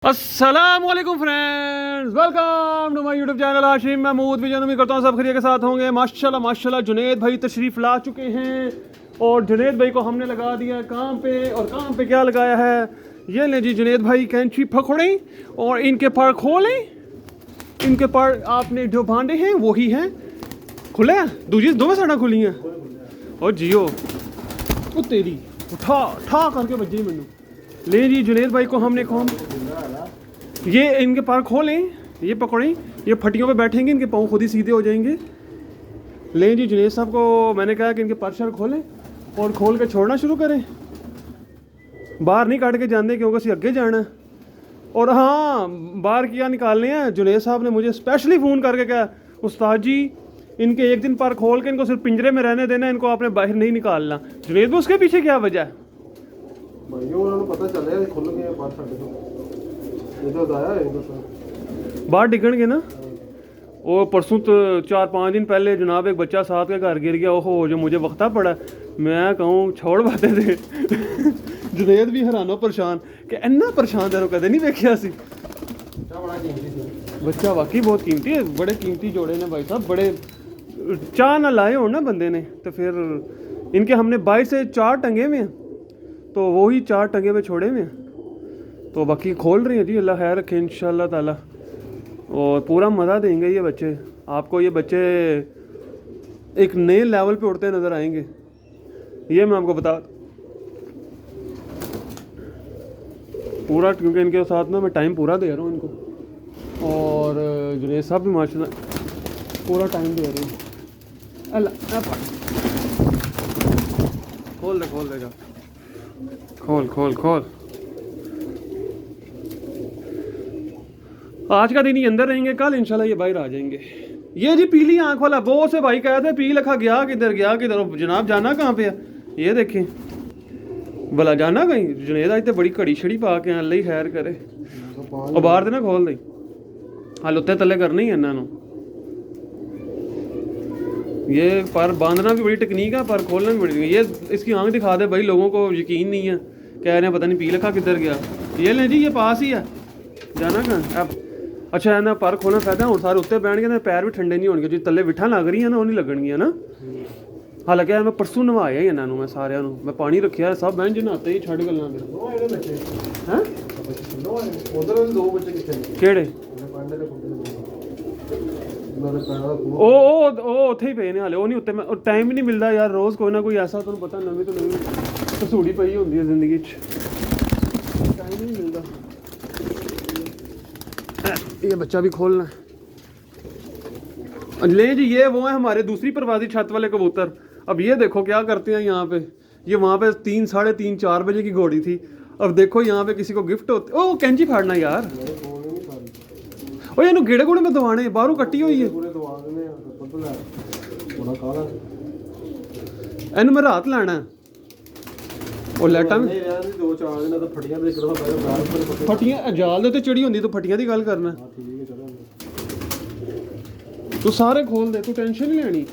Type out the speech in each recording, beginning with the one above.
अस्सलामुअलैकुम friends, welcome to my YouTube channel Ashim Mahmood. भी उम्मीद करता हूँ सब खैरियत के साथ होंगे। माशाल्लाह माशाल्लाह जुनेद भाई तशरीफ़ ला चुके हैं और जुनेद भाई को हमने लगा दिया है काम पे। और काम पे क्या लगाया है, ये ले जी जुनेद भाई कैंची पकड़ें और इनके पर खोलें। इनके पर आपने जो बांधे हैं वही हैं, खुले हैं दूजी दोनों साइड खुली हैं। और जियो वो तेरी उठा ठा करके बजी मैनू। ले जी जुनेद भाई को हमने कौन ये इनके पार खोलें, ये पकड़ें, ये फटियों पे बैठेंगे, इनके पाँव खुद ही सीधे हो जाएंगे। लें जी जुनेद साहब को मैंने कहा कि इनके पर शर खोलें और खोल के छोड़ना शुरू करें। बाहर नहीं काट के जाने क्योंकि असी अगे जाना है। और हाँ, बाहर क्या निकालने हैं, जुनेद साहब ने मुझे स्पेशली फ़ोन करके कहा उस्ताद जी इनके एक दिन पर खोल के इनको सिर्फ पिंजरे में रहने देना, इनको आपने बाहर नहीं निकालना। जुनेद उसके पीछे क्या वजह है? पता चले खुल गए बाहर डिगणगे ना। वो परसों तो 4-5 दिन पहले जनाब एक बच्चा साथ के घर गिर गया। ओहो जो मुझे वक्ता पड़ा, मैं कहूँ छोड़ बातें थे। जुनेद भी हैरानो परेशान कि इन्ना परेशान तेरे कदे नहीं वेख्या सी। बच्चा वाकई बहुत कीमती है, बड़े कीमती जोड़े ने भाई साहब। बड़े चाह ना लाए हो ना बंदे ने तो फिर इनके हमने बाहर से 4 टंगे हुए हैं, तो वही 4 टंगे हुए छोड़े हुए हैं। तो बाकी खोल रही हैं जी, अल्लाह खैर रखे इंशाल्लाह ताला। और पूरा मज़ा देंगे ये बच्चे आपको। ये बच्चे एक नए लेवल पे उड़ते नज़र आएंगे, ये मैं आपको बता पूरा, क्योंकि इनके साथ ना मैं टाइम पूरा दे रहा हूँ इनको। और जुनेद साहब भी माशाल्लाह पूरा टाइम दे रहे हैं। अल्लाह खोल देगा, खोल खोल। आज का दिन ही अंदर रहेंगे, कल इंशाल्लाह ये बाहर आ जाएंगे। ये जी पीली आंख वाला बहुत से भाई कहते हैं पी लखा गया किधर जनाब, जाना कहाँ पे है? ये देखें भला जाना कहीं। जुनेद आज तो बड़ी घड़ी छड़ी पा के अल्लाह ही खैर करे। और बाहर देना खोल दे, हल उत्ते तले करना ही है इन्हों। ये पर बांधना भी बड़ी टेक्निक है, पर खोलना भी बड़ी। ये इसकी आंख दिखा दे भाई, लोगों को यकीन नहीं है, कह रहे हैं पता नहीं पी लखा किधर गया। ये लें जी, ये पास ही है, जाना कहाँ अब। अच्छा है ना, पर खोलना फायदा हूँ सारे उत्ते बैठ गए, पैर भी ठंडे नहीं होंगे जो थले विठा लग रही है ना, वो नहीं लगणगियां ना। हालांकि मैं परसों नवाया ही इन्हों, मैं सारिਆਂ ਨੂੰ मैं पानी रखिया सब बहन जी नहाते ही छड़ गल्लां हैं। ਕਿਹੜੇ ਉਹ ਉੱਥੇ ਹੀ ਪਏ ਨੇ ਹਾਲੇ, ਉਹ ਨਹੀਂ ਉੱਤੇ। ਮੈਂ ਟਾਈਮ ਹੀ ਨਹੀਂ ਮਿਲਦਾ ਯਾਰ, ਰੋਜ਼ ਕੋਈ ਨਾ ਕੋਈ ਐਸਾ ਤੁਹਾਨੂੰ ਪਤਾ ਨਵੀਂ ਤੋਂ ਨਵੀਂ ਕਸੂੜੀ ਪਈ ਹੁੰਦੀ ਹੈ ਜ਼ਿੰਦਗੀ 'ਚ, टाइम ही नहीं मिलता। ये बच्चा भी खोलना है। ले जी ये वो है हमारे दूसरी परवाज़ी छत वाले कबूतर। अब ये देखो क्या करते हैं यहाँ पे। ये वहाँ पे 3, साढ़े 3, 4 बजे की घोड़ी थी। अब देखो यहाँ पे किसी को गिफ्ट होते। ओ कैंची फाड़ना यार, ओ ये गेड़े गुड़े में दवाने बाहरों कट्टी हुई है। इन मैं रात लाना है और लाइटा फटियां जाल दे चढ़ी होंगी, तो फटियां की गल करना। तू सारे खोल दे, तू टेंशन नहीं लेनी।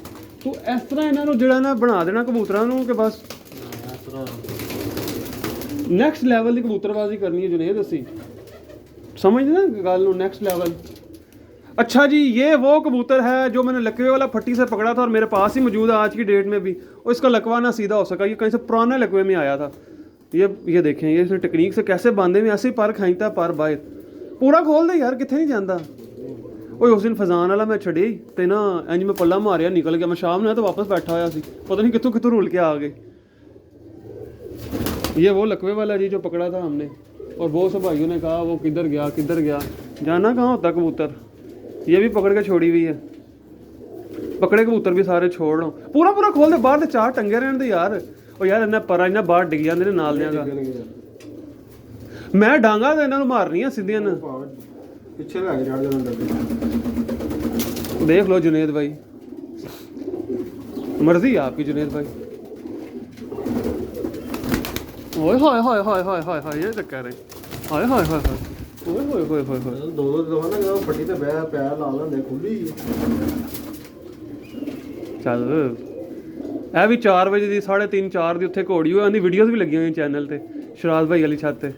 तू इस तरह इन्हों जो ना बना देना कबूतरों के बस नैक्सट लैवल की कबूतरबाजी करनी है। जुनेद असी समझ ना गल, नैक्सट लैवल। अच्छा जी, ये वो कबूतर है जो मैंने लकवे वाला फट्टी से पकड़ा था और मेरे पास ही मौजूद है आज की डेट में भी। और इसका लकवा ना सीधा हो सका, ये कहीं से पुराने लकवे में आया था। ये देखें, ये इसने टेक्निक से कैसे बांधे में, ऐसे ही पर खाईता पर बाहर पूरा खोल दे यार, कितने नहीं जाता। ਉਹ उस दिन फजान वाला मैं छड़ी तो ना इंज मैं पल्ला मारिया निकल गया। मैं शाम ने तो वापस बैठा हुआ सी, पता नहीं कितों कितों रुल के आ गए। ये वो लकवे वाला जी जो पकड़ा था हमने, और बहुत से भाइयों ने कहा वो किधर गया। जाना कहाँ होता कबूतर। ये भी पकड़ के छोड़ी हुई है, पकड़े कबूतर भी सारे छोड़ लो। पूरा खोल दे, बाहर 4 टंगे रहने दे यार। और यार इन्हें पर इन्हें बाहर डिग जाते नाल दियां। मैं डांगा तो इन्हों मारनियां सीधियां ना, पिछे लग जा। देख लो जुनेद भाई, मर्जी है आपकी जुनेद भाई। ओए हाय हाय हाय हाय हाय हाय, ये चक्कर है। हाय हाय हाय हाय, ओए होए होए होए। दो दफा ना फटी ते बह पैर ला लेंदे खुली। चल ਇਹ भी 4 बजे की 3:30 4 की उत्थे घोड़ी होई, वीडियोज़ भी लगी हुई चैनल ते शराज भाई वाली छत ते।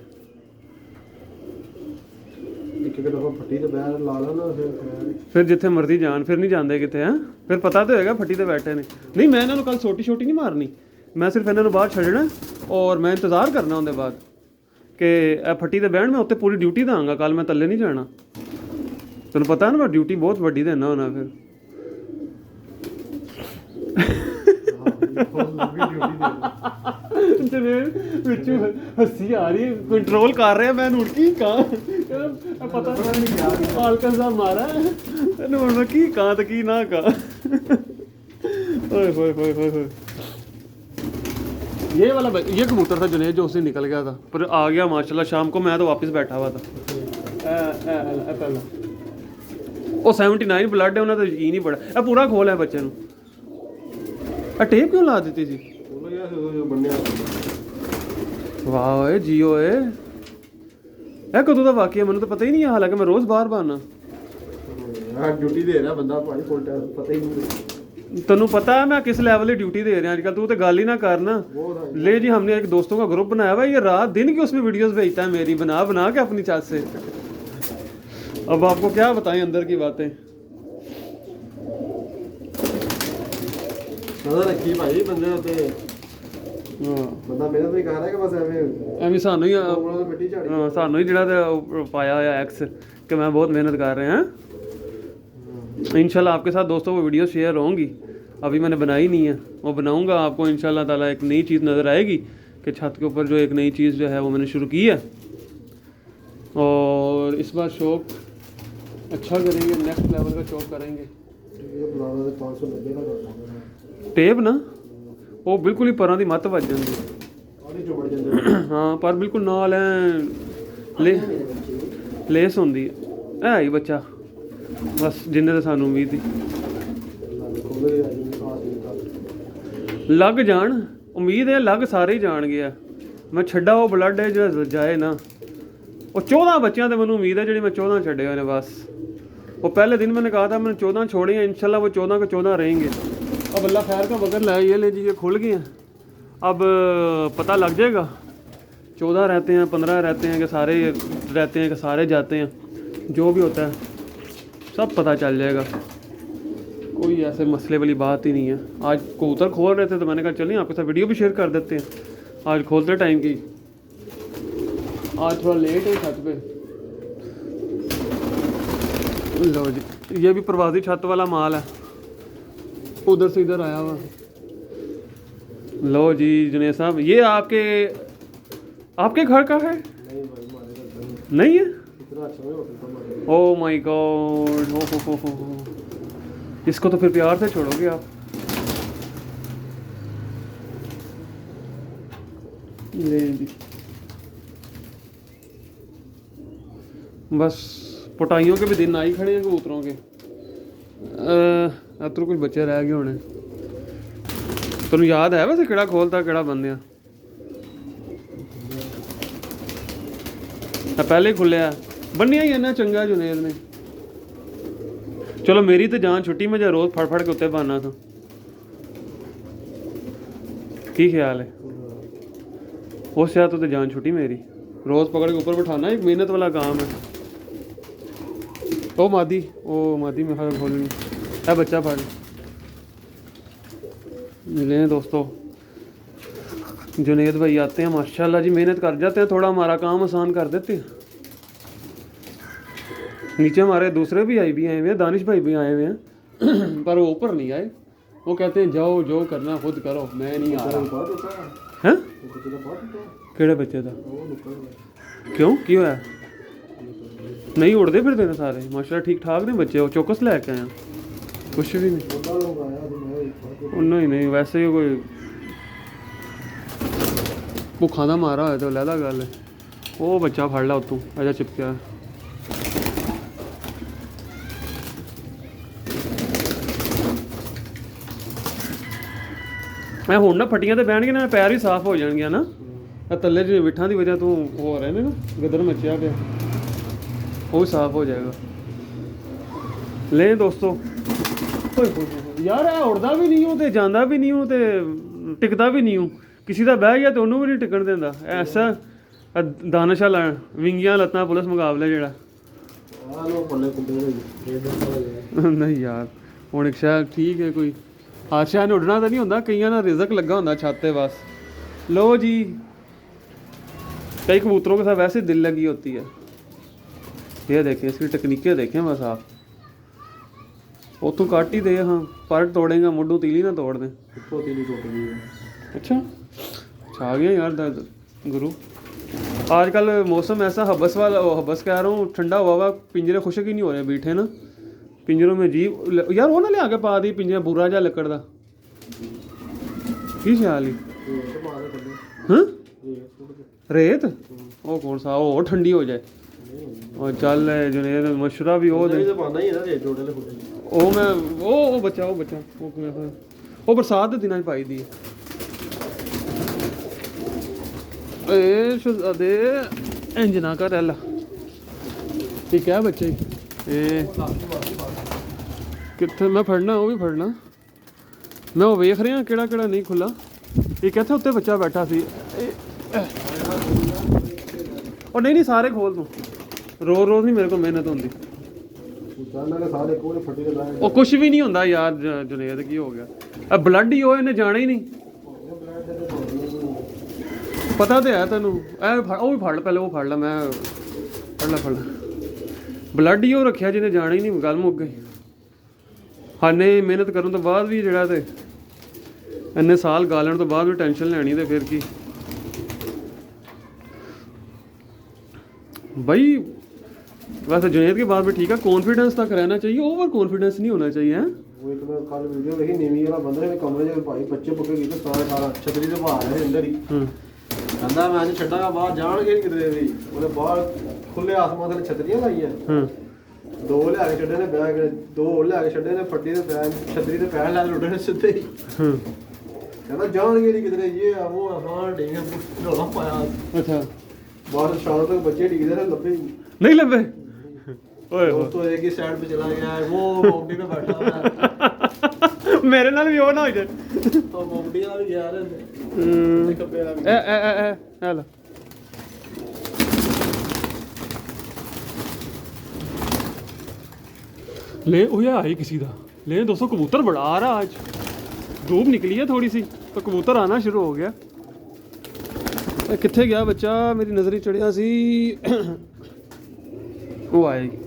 ਇੱਕ ਦਫਾ ਫੱਟੀ ਤੇ ਬਹਿ ਲਾ ਲਾ ਨਾ ਫਿਰ ਜਿੱਥੇ ਮਰਜ਼ੀ ਜਾਣ, ਫਿਰ ਨਹੀਂ ਜਾਂਦੇ ਕਿਤੇ ਹੈ। ਫਿਰ ਪਤਾ ਤਾਂ ਹੋਏਗਾ ਫੱਟੀ ਤੇ ਬੈਠੇ ਨੇ। ਨਹੀਂ ਮੈਂ ਇਹਨਾਂ ਨੂੰ ਕੱਲ ਛੋਟੀ ਨਹੀਂ ਮਾਰਨੀ, ਮੈਂ ਸਿਰਫ ਇਹਨਾਂ ਨੂੰ ਬਾਹਰ ਛੱਡਣਾ ਔਰ ਮੈਂ ਇੰਤਜ਼ਾਰ ਕਰਨਾ ਉਹਦੇ ਬਾਅਦ ਕਿ ਇਹ ਫੱਟੀ ਤੇ ਬਹਿਣ, ਮੈਂ ਉੱਤੇ ਪੂਰੀ ਡਿਊਟੀ ਦਾਂਗਾ। ਕੱਲ ਮੈਂ ਥੱਲੇ ਨਹੀਂ ਜਾਣਾ, ਤੈਨੂੰ ਪਤਾ ਨਾ ਮੈਂ ਡਿਊਟੀ ਬਹੁਤ ਵੱਡੀ ਦੇਣਾ ਹੋਣਾ। ਫਿਰ ਵਿੱਚ ਹੱਸੀ ਆ ਰਹੀ, ਕੰਟਰੋਲ ਕਰ ਰਿਹਾ ਮੈਂ ਹੁਣ ਕੀ ਕਾਂ, ਪਤਾ ਨਹੀਂ ਪਾਲਕਨ ਦਾ ਮਾਰਾ ਤੈਨੂੰ ਹੁਣ ਮੈਂ ਕੀ ਕਾਂ ਤੇ ਕੀ ਨਾ ਕਾਂ। ओए होए होए होए होए, ये वाला ये कबूतर था जुनेद जो उससे निकल गया था, पर आ गया माशाल्लाह शाम को। मैं तो वापस बैठा हुआ था। ਉਹ 79 ਬਲੱਡ ਹੈ, ਉਹਨਾਂ ਦਾ ਯਕੀਨ ਹੀ ਬੜਾ। ਇਹ ਪੂਰਾ ਖੋਲ ਹੈ ਬੱਚੇ ਨੂੰ। ਆ ਟੇਪ ਕਿਉਂ ਲਾ ਦਿੱਤੀ ਸੀ? ਵਾਹ ਓਏ ਜੀਓ ਏ, ਇਹ ਕਦੋਂ ਦਾ ਵਾਕਿਆ ਮੈਨੂੰ ਤਾਂ ਪਤਾ ਹੀ ਨਹੀਂ ਹੈ, ਹਾਲਾਂਕਿ ਮੈਂ ਰੋਜ਼ ਬਾਹਰ ਬਾਨਾ। ਡਿਊਟੀ ਦੇ ਰਿਹਾ ਬੰਦਾ ਭਾਈ, ਫੁੱਲ ਟਾਈਮ ਪਤਾ ਹੀ नहीं। ਤੈਨੂੰ ਪਤਾ है मैं किस लेवल की ड्यूटी दे रहे हैं आजकल, तू तो गाल ही ना करना। ले जी हमने एक दोस्तों का ग्रुप बनाया हुआ है, ये रात दिन की उसमें वीडियोस भेजता है मेरी, बना बना के अपनी चाट से। अब आपको क्या बताएं अंदर की बातें। रखी भाई बंदे होते ਬੰਦਾ ਮਿਹਨਤ ਵੀ ਕਰ ਰਿਹਾ ਕਿ ਬਸ ਐਵੇਂ ਸਾਨੂੰ ਹੀ ਮਿੱਟੀ ਝਾੜੀ ਸਾਨੂੰ ਹੀ ਜਿਹੜਾ ਪਾਇਆ ਹੋਇਆ ਐਕਸ कि मैं बहुत मेहनत कर रहे हैं। इंशाल्लाह आपके साथ दोस्तों वो वीडियो शेयर होंगी, अभी मैंने बनाई नहीं है, वो बनाऊंगा। आपको इंशाल्लाह ताला एक नई चीज़ नज़र आएगी कि छत के ऊपर जो एक नई चीज़ जो है वो मैंने शुरू की है। और इस बार शौक अच्छा करेंगे, नेक्स्ट लेवल का शौक करेंगे। टेप ना वो बिल्कुल ही परां दी मत वज जाती। हाँ पर बिल्कुल नाल है लेस होंदी है ही बच्चा, बस जिन्ने तो सानू उम्मीद थी लग जान। उम्मीद है लग सारे ही जान गया। मैं छड्डा वो ब्लड है जो जाए ना, वो 14 बच्चों से मैंने उम्मीद है जी मैं 14 छड्डे हुए ने। बस वो पहले दिन मैंने कहा था मैंने 14 छोड़े हैं, इंशाल्लाह वो 14 के 14 रहेंगे। अब अल्लाह खैर का बगैर लाए, ये ले जी ये खुल गए हैं। अब पता लग जाएगा 14 रहते हैं 15 रहते हैं कि सारे रहते हैं कि सारे जाते हैं, जो भी होता है सब पता चल जाएगा। कोई ऐसे मसले वाली बात ही नहीं है। आज कबूतर खोल रहे थे तो मैंने कहा चलिए आपके साथ वीडियो भी शेयर कर देते हैं। आज खोलते टाइम की आज थोड़ा लेट है छत पे। लो जी ये भी प्रवासी छत वाला माल है, उधर से इधर आया हुआ। लो जी जुनेद साहब ये आपके घर का है? नहीं है? ओ माय गॉड, हो इसको तो फिर प्यार से छोड़ोगे आप। ले जी बस पटाइयों के भी दिन आ ही खड़े हैं कबूतरों के। अतर कुछ बच्चे रह गए होने। तेन याद है वैसे केड़ा खोलता केड़ा बंद? पहले ही खुलिया बनिया ही इन्ना चंगा जुनेद ने। चलो मेरी तो जान छुट्टी, मैं जो रोज़ फड़ के उत्ते पाना था। की ख्याल है? उस याद तो जान छुट्टी मेरी, रोज़ पकड़ के ऊपर बैठाना एक मेहनत वाला काम है। ओ मादी में हर खोलनी है बच्चा फड़ ले। दोस्तों जुनेद भाई आते हैं माशाल्लाह जी, मेहनत कर जाते हैं, थोड़ा हमारा काम आसान कर देते हैं। नीचे हमारे दूसरे भी आए हुए हैं, दानिश भाई भी आए हुए हैं पर वो ऊपर नहीं आए। वो कहते हैं जाओ जो करना खुद करो, मैं नहीं आ रहा। हैं केड़े बच्चे था? क्यों की होया? नहीं उड़ते फिरते ने सारे माशाल्लाह, ठीक ठाक ने बच्चे। वो चौकस लैके आए कुछ भी नहीं, नहीं वैसे ही कोई भुखा दा मारा होया तो लैला गल है। वो बच्चा फड़ ला उतों अजा चिपकिया। मैं हुण ना फट्टियां ते बहणगे ना पैर भी साफ हो जाएंगे ना। तले जो बिठा की वजह तो हो रहे ने ना गदर मचिया पे, वो भी साफ हो जाएगा। ले दोस्तों यार उड़दा भी नहीं हूँ तो जाता भी नहीं हूँ तो टिकता भी नहीं हूँ। किसी का बह गया तो उन्होंने भी नहीं टिकन देंदा। ऐसा दानिश वाला विंगियां लत्तां पुलिस मुकाबले जेड़ा ਆ ਲੋ ਪੱਲੇ ਕੁੱਦੇ ਨੇ ਡੇਢ ਸਾਲ ਨਹੀਂ ਯਾਰ ਹੁਣ ਇੱਕ ਸ਼ਾਇਦ ਠੀਕ ਹੈ ਕੋਈ ਹਾਦਸਾ ਨੇ ਉੱਡਣਾ ਤਾਂ ਨਹੀਂ ਹੁੰਦਾ ਕਈਆਂ ਦਾ ਰਿਜ਼ਕ ਲੱਗਾ ਹੁੰਦਾ ਛੱਤ पे बस लो जी कई कबूतरों के साथ वैसे दिल लगी होती है ये देखें इसकी तकनीकें देखें बस आप उतों काट ही दे हाँ पर तोड़ेगा मुड्डू तीली ना तोड़ दें ਇੱਕੋ ਤੀਲੀ ਟੁੱਟ ਗਈ ਹੈ। अच्छा आ गया यार दर्द गुरु आजकल मौसम ऐसा हबस वाला हबस कह रहा हूँ ठंडा हुआ हुआ पिंजरे खुशक ही नहीं हो रहे बैठे ना पिंजरों में जीव यार वो ना लिया के पा दी पिंजरा बुरा जा लकड़ दा की ख्याल ही ਰੇਤ ਪਾ ਦੇ ਥੱਲੇ हाँ ਰੇਤ ਸੁੱਟ ਦੇ रेत वो कौन सा वो ठंडी हो जाए और चल जुनेद मशरा भी वो दे ਨਹੀਂ ਤਾਂ ਪਾਉਂਦਾ ਹੀ ਹੈ ਨਾ ਰੇਤ ਜੋੜੇ ਲੈ ਕੁੱਦੇ ਉਹ ਮੈਂ ਉਹ ਬੱਚਾ ਉਹ ਕਿਵੇਂ ਹੋਇਆ ਉਹ ਬਰਸਾਤ ਦੇ ਦਿਨਾਂ 'ਚ ਪਾਈ ਦੀ ਹੈ ਏ ਸ਼ੁਜ਼ਾਦੇ ਇੰਜ ਨਾ ਕਰ ਐਲਾ ਠੀਕ ਹੈ ਬੱਚੇ ਇਹ ਕਿੱਥੇ ਮੈਂ ਫੜਨਾ ਉਹ ਵੀ ਫੜਨਾ ਮੈਂ ਉਹ ਵੇਖ ਰਿਹਾ ਕਿਹੜਾ ਕਿਹੜਾ ਨਹੀਂ ਖੁੱਲਾ ਇਹ ਕਿੱਥੇ ਉੱਤੇ ਬੱਚਾ ਬੈਠਾ ਸੀ ਉਹ ਨਹੀਂ ਸਾਰੇ ਖੋਲ ਤੂੰ ਰੋਜ਼ ਨਹੀਂ ਮੇਰੇ ਕੋਲ ਮਿਹਨਤ ਹੁੰਦੀ ਚਾਹਨਾ ਕਿ ਸਾਰੇ ਕੋਲੇ ਫੱਟੀ ਦੇ ਲਾਏ ਉਹ ਕੁਝ ਵੀ ਨਹੀਂ ਹੁੰਦਾ ਯਾਰ ਜੁਨੇਦ ਕੀ ਹੋ ਗਿਆ ਆ ਬਲੱਡ ਹੀ ਉਹ ਇਹਨੇ ਜਾਣਾ ਹੀ ਨਹੀਂ ਪਤਾ ਤੇ ਹੈ ਤੈਨੂੰ ਉਹ ਵੀ ਫੜ ਲੈ ਪਹਿਲੇ ਉਹ ਫੜ ਲੈ ਮੈਂ ਫੜ ਲੈ ਬਲੱਡ ਹੀ ਉਹ ਰੱਖਿਆ ਜਿਹਨੇ ਜਾਣਾ ਹੀ ਨਹੀਂ ਗੱਲ ਮੁੱਕ ਗਈ ਹਾਨੇ ਮਿਹਨਤ ਕਰਨ ਤੋਂ ਬਾਅਦ ਵੀ ਜਿਹੜਾ ਤੇ ਇੰਨੇ ਸਾਲ ਗਾਲਣ ਤੋਂ ਬਾਅਦ ਵੀ ਟੈਨਸ਼ਨ ਲੈਣੀ ਤੇ ਫਿਰ ਕੀ भाई वैसे जुनेद की बात भी ठीक है कॉन्फिडेंस तक रहना चाहिए ओवर कॉन्फिडेंस नहीं होना चाहिए ਉਹ ਇੱਕ ਮੈਂ ਕੱਲ ਵੀਡੀਓ ਵੇਖੀ ਨੀਵੀਂ ਵਾਲਾ ਬੰਦਾ ਨੇ ਕਮਰੇ ਦੇ ਭਾਈ ਬੱਚੇ ਪੁੱਕੇ ਕੀਤੇ ਸਾਰੇ ਸਾਰਾ ਛਤਰੀ ਦੇ ਬਾਹਰ ਰਹੇ ਅੰਦਰ ਹੀ ਕਹਿੰਦਾ ਮੈਂ ਅੱਜ ਛੱਡਾਂਗਾ ਬਾਹਰ ਜਾਣਗੇ ਨਹੀਂ ਕਿਤੇ ਵੀ ਉਹਨੇ ਬਾਹਰ ਖੁੱਲੇ ਆਸਮਾਨ ਦੇ ਛਤਰੀਆਂ ਲਾਈਆਂ ਦੋ ਲਿਆ ਕੇ ਛੱਡੇ ਨੇ ਬੈਗ ਦੋ ਲਿਆ ਕੇ ਛੱਡੇ ਨੇ ਫੱਟੀ ਦੇ ਬੈਗ ਛਤਰੀ ਦੇ ਪੈਰ ਲਾ ਕੇ ਉੱਡੇ ਨੇ ਸਿੱਧੇ ਹੀ ਕਹਿੰਦਾ ਜਾਣਗੇ ਨਹੀਂ ਕਿਤੇ ਇਹ ਆ ਉਹ ਆ ਹਾਂ ਢੇਂਗ ਰੋਲਾ ਪਾਇਆ अच्छा ਬਾਹਰ ਸ਼ਾਮ ਤੱਕ ਬੱਚੇ ਡਿੱਗਦੇ ਰਹੇ ਲੱਭੇ नहीं लबे ओए दोस्तों एक ही साइड पे चला गया है वो मोमडी पे बैठा हुआ है मेरे नाल भी हो ना हो जाए तो मोमडी वाला भी यार है कपे वाला भी ए ला ले ओ ये आई किसी दा ले दोस्तों कबूतर बड़ा आ रहा आज धूप निकली है थोड़ी सी तो कबूतर आना शुरू हो गया कित्थे गया बच्चा मेरी नजर ही चढ़िया सी वो आएगी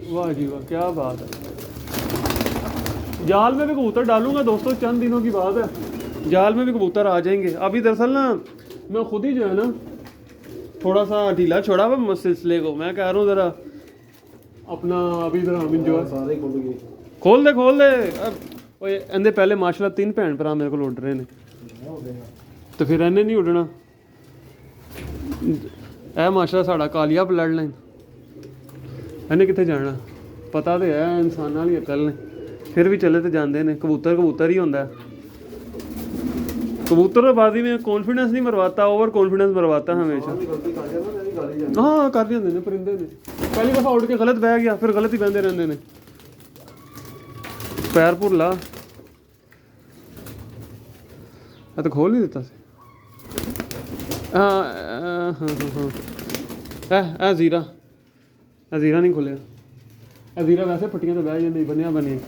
वाह जी वाह क्या बात है जाल में भी कबूतर डालूंगा दोस्तों चंद दिनों की बात है जाल में भी कबूतर आ जाएंगे अभी दरअसल ना मैं खुद ही जो है ना थोड़ा सा ढीला छोड़ा हुआ सिलसिले को मैं कह रहा हूँ ज़रा अपना अभी ज़रा अमीन जो है सारे खुल गए खोल दे ओए इहदे पहले माशाल्लाह 3 भैन भरा मेरे को उड़ रहे ने तो फिर इन्हें नहीं उड़ना ਇਹ ਮਾਸ਼ਾ ਸਾਡਾ ਕਾਲੀਆ ਬਲੱਡ ਲਾਈਨ ਇਹਨੇ ਕਿੱਥੇ ਜਾਣਾ ਪਤਾ ਤੇ ਹੈ ਇਨਸਾਨਾਂ ਵਾਲੀ ਅਕਲ ਨੇ ਫਿਰ ਵੀ ਚੱਲੇ ਤੇ ਜਾਂਦੇ ਨੇ ਕਬੂਤਰ ਹੀ ਹੁੰਦਾ कबूतरबाजी में कॉन्फिडेंस नहीं मरवाता ओवर कॉन्फिडेंस मरवाता हमेशा हाँ कर ਜਾਂਦੇ ਨੇ परिंदे ने पहली दफा उड़ के गलत बह गया फिर गलत ही बहते रहते ने पैर भुरला तो खोल नहीं देता जीरा नहीं खोलेगा जीरा वैसे फटियां तो बह जाती बनिया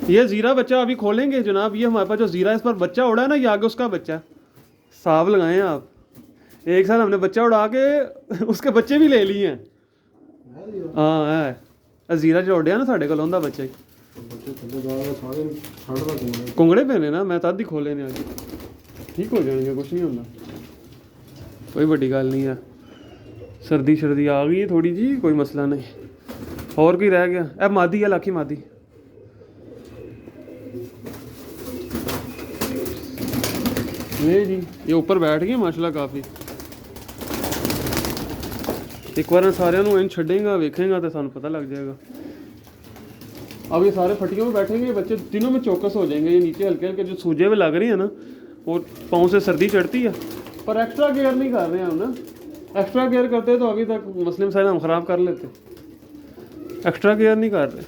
ये जीरा बच्चा अभी खोलेंगे जनाब ये हमारे पास जो जीरा इस पर बच्चा उड़ा है ना ये आगे उसका बच्चा साफ लगाए हैं आप एक साल हमने बच्चा उड़ा के उसके बच्चे भी ले लिए हैं हाँ है जीरा जो उड़िया ना साढ़े को लाउंदा बच्चा कुंगड़े पैने ना मैं तद ही खोले ने अज ठीक हो जाएंगे कुछ नहीं होता कोई बड़ी गल नहीं है सर्दी शर्दी आ गई थोड़ी जी कोई मसला नहीं और कोई रह गया अब मादी है लाखी मादी नहीं जी ये ऊपर बैठ गए माशाल्लाह काफ़ी एक बार सारे इन छेगा वेखेगा तो सानू पता लग जाएगा अब ये सारे फटियों में बैठेंगे बच्चे दिनों में चौकस हो जाएंगे ये नीचे हल्के हल्के जो सूजे में लग रही है ना और पाँव से सर्दी चढ़ती है पर एक्स्ट्रा केयर नहीं कर रहे हैं हम ना एक्स्ट्रा केयर करते तो अभी तक मुस्लिम साइड हम ख़राब कर लेते एक्स्ट्रा केयर नहीं कर रहे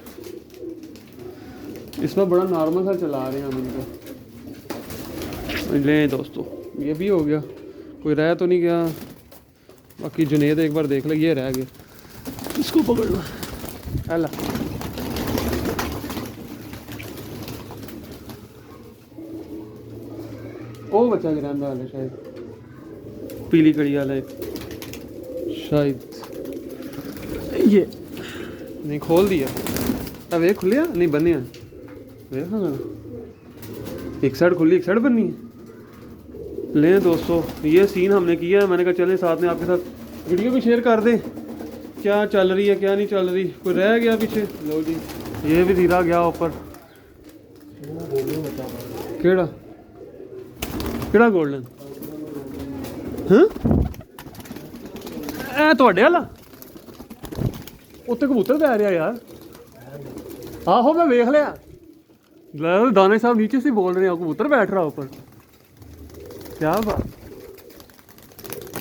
इसमें बड़ा नॉर्मल सा चला रहे हैं हम इनको ले दोस्तों ये भी हो गया कोई रह तो नहीं गया बाकी जुनेद एक बार देख ले ये रह गया इसको पकड़ लो अल्लाह। ओ बच्चा गिरांदा वाला शायद पीली कड़ी वाला एक शायद ये नहीं खोल दिया। अब वे खुलिया नहीं बने देखा ना, एक साइड खुली एक साइड बननी है। लें दोस्तों ये सीन हमने किया है, मैंने कहा चलें साथ में आपके साथ वीडियो भी शेयर कर दें क्या चल रही है क्या नहीं चल रही, कोई रह गया पीछे। लो जी ये भी धीरा गया ऊपर। केड़ा केड़ा गोल्डन हाँ ए ਤੁਹਾਡੇ ਵਾਲਾ ਉੱਤੇ ਕਬੂਤਰ ਪੈ ਰਿਹਾ यार। आहो मैं देख लिया दाने साहब नीचे से बोल रहे हैं कबूतर बैठ रहा ऊपर, क्या बात।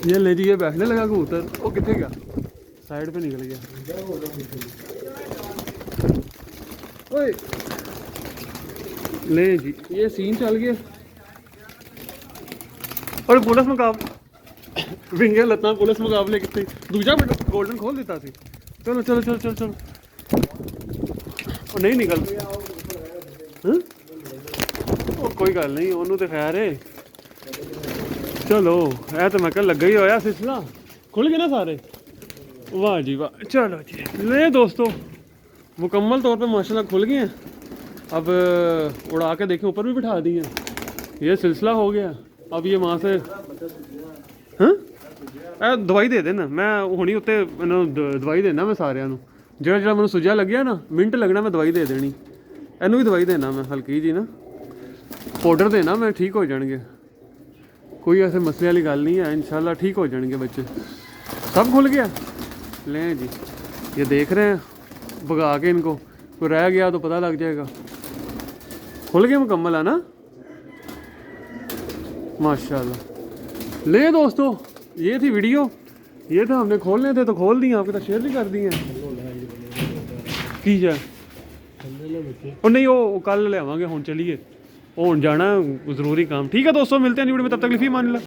ये ले जी ये बैठने लगा कबूतर, वो कितने गया साइड पे निकल गया। ओए ले जी ये सीन चल गया। और पुलिस मुकाबले विंगे लत्ता पुलिस मुकाबले कितने दूजा गोल्डन खोल देता सी। चलो चलो चलो चलो चलो नहीं निकल कोई गल नहीं ओनू तो खैर है। चलो ऐ तो मैं कल लगा ही होया सिलसिला खुल गए ना सारे, वाह जी वाह। चलो जी ले दोस्तों मुकम्मल तौर पे माशाल्लाह खुल गए हैं। अब उड़ा के देखें ऊपर भी बिठा दिए, ये सिलसिला हो गया। अब ये वहाँ से हाँ दवाई दे देना, मैं हुणी उत्ते दवाई देना मैं सारिਆਂ ਨੂੰ ਜਿਹੜਾ ਜਿਹੜਾ ਮੈਨੂੰ ਸੁਝਿਆ ਲੱਗਿਆ ਨਾ ਮਿੰਟ ਲੱਗਣਾ ਮੈਂ ਦਵਾਈ ਦੇ ਦੇਣੀ। ਇਹਨੂੰ ਵੀ ਦਵਾਈ ਦੇਣਾ ਮੈਂ ਹਲਕੀ ਜੀ ਨਾ ਪਾਊਡਰ ਦੇਣਾ मैं, ठीक हो जाएंगे। कोई ऐसे मसले वाली गल नहीं है, इंशाल्लाह ठीक हो जाएंगे बच्चे। सब खुल गया लें जी ये देख रहे हैं भगा के इनको, कोई रह गया तो पता लग जाएगा। खुल गया मुकम्मल है ना माशाल्लाह। ले दोस्तों ये थी वीडियो, ये तो हमने खोलने थे तो खोल दिए, आपके साथ शेयर भी कर दिए। की है और नहीं वो कल ले आवांगे, हुण चलिए हुण जाना जरूरी काम। ठीक है दोस्तों मिलते हैं वीडियो में, तब तक लिखी मान ला।